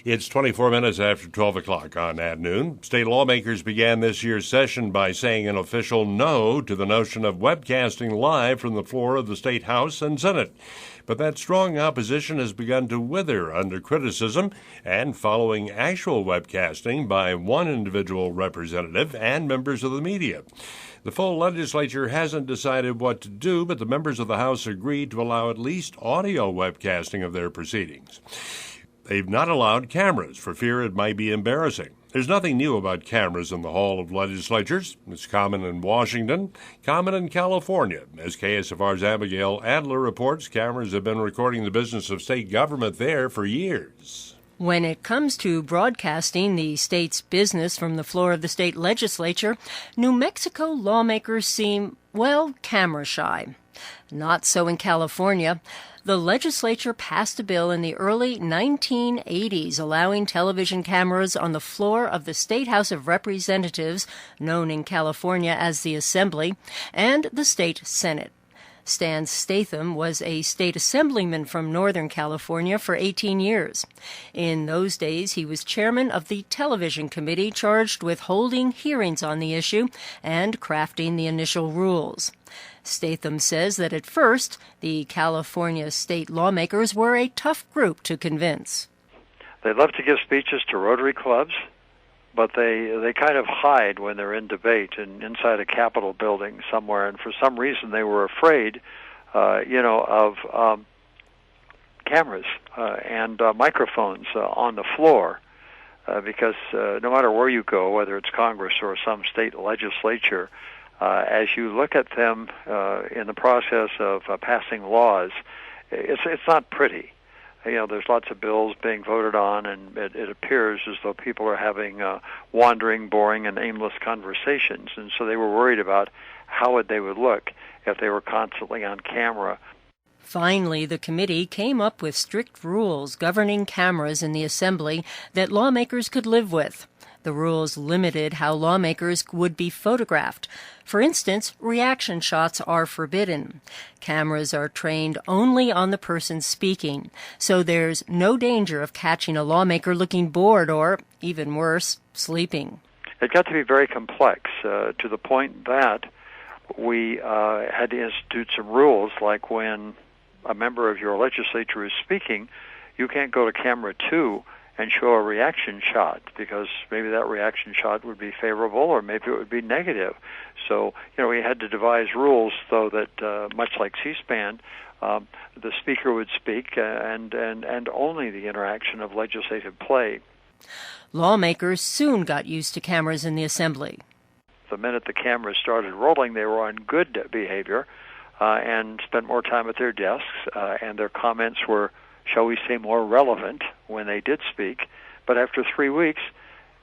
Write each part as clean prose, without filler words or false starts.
It's 24 minutes after 12 o'clock on At Noon. State lawmakers began this year's session by saying an official no to the notion of webcasting live from the floor of the State House and Senate. But that strong opposition has begun to wither under criticism and following actual webcasting by one individual representative and members of the media. The full legislature hasn't decided what to do, but the members of the House agreed to allow at least audio webcasting of their proceedings. They've not allowed cameras for fear it might be embarrassing. There's nothing new about cameras in the Hall of Legislatures. It's common in Washington, common in California. As KSFR's Abigail Adler reports, cameras have been recording the business of state government there for years. When it comes to broadcasting the state's business from the floor of the state legislature, New Mexico lawmakers seem, camera shy. Not so in California. The legislature passed a bill in the early 1980s allowing television cameras on the floor of the State House of Representatives, known in California as the Assembly, and the State Senate. Stan Statham was a state assemblyman from Northern California for 18 years. In those days, he was chairman of the television committee charged with holding hearings on the issue and crafting the initial rules. Statham says that at first, the California state lawmakers were a tough group to convince. They love to give speeches to Rotary clubs, but they kind of hide when they're in debate and inside a Capitol building somewhere. And for some reason, they were afraid, of cameras and microphones on the floor, because no matter where you go, whether it's Congress or some state legislature, as you look at them in the process of passing laws, it's not pretty. There's lots of bills being voted on, and it appears as though people are having wandering, boring, and aimless conversations. And so they were worried about how they would look if they were constantly on camera. Finally, the committee came up with strict rules governing cameras in the Assembly that lawmakers could live with. The rules limited how lawmakers would be photographed. For instance, reaction shots are forbidden. Cameras are trained only on the person speaking, so there's no danger of catching a lawmaker looking bored or, even worse, sleeping. It got to be very complex to the point that we had to institute some rules, like when a member of your legislature is speaking, you can't go to camera 2 and show a reaction shot, because maybe that reaction shot would be favorable or maybe it would be negative. So, we had to devise rules so that, much like C-SPAN, the speaker would speak and only the interaction of legislative play. Lawmakers soon got used to cameras in the Assembly. The minute the cameras started rolling, they were on good behavior and spent more time at their desks, and their comments were, shall we say, more relevant when they did speak. But after 3 weeks,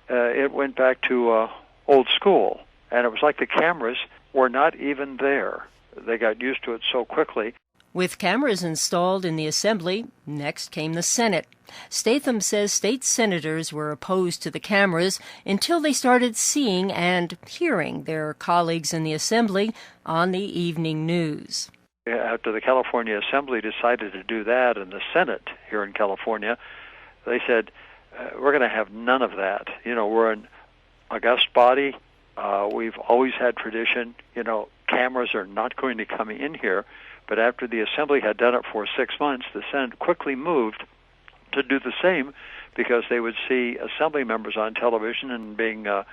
it went back to old school. And it was like the cameras were not even there. They got used to it so quickly. With cameras installed in the Assembly, next came the Senate. Statham says state senators were opposed to the cameras until they started seeing and hearing their colleagues in the Assembly on the evening news. After the California Assembly decided to do that, and the Senate here in California, they said, we're going to have none of that. We're an august body. We've always had tradition. Cameras are not going to come in here. But after the Assembly had done it for 6 months, the Senate quickly moved to do the same, because they would see Assembly members on television and being out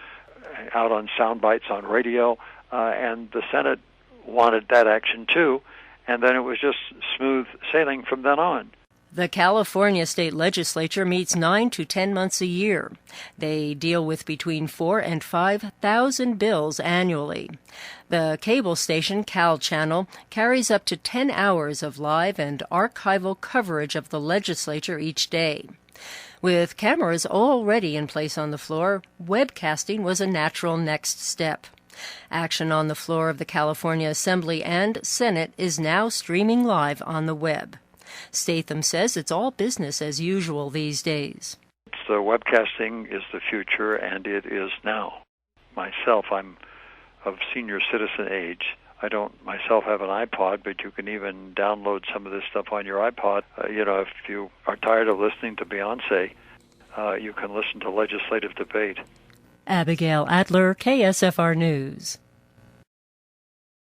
on sound bites on radio, and the Senate wanted that action too. And then it was just smooth sailing from then on. The California state legislature meets 9 to 10 months a year. They deal with between 4,000 and 5,000 bills annually. The cable station, Cal Channel, carries up to 10 hours of live and archival coverage of the legislature each day. With cameras already in place on the floor, webcasting was a natural next step. Action on the floor of the California Assembly and Senate is now streaming live on the web. Statham says it's all business as usual these days. Webcasting is the future, and it is now. Myself, I'm of senior citizen age. I don't myself have an iPod, but you can even download some of this stuff on your iPod. If you are tired of listening to Beyonce, you can listen to legislative debate. Abigail Adler, KSFR News.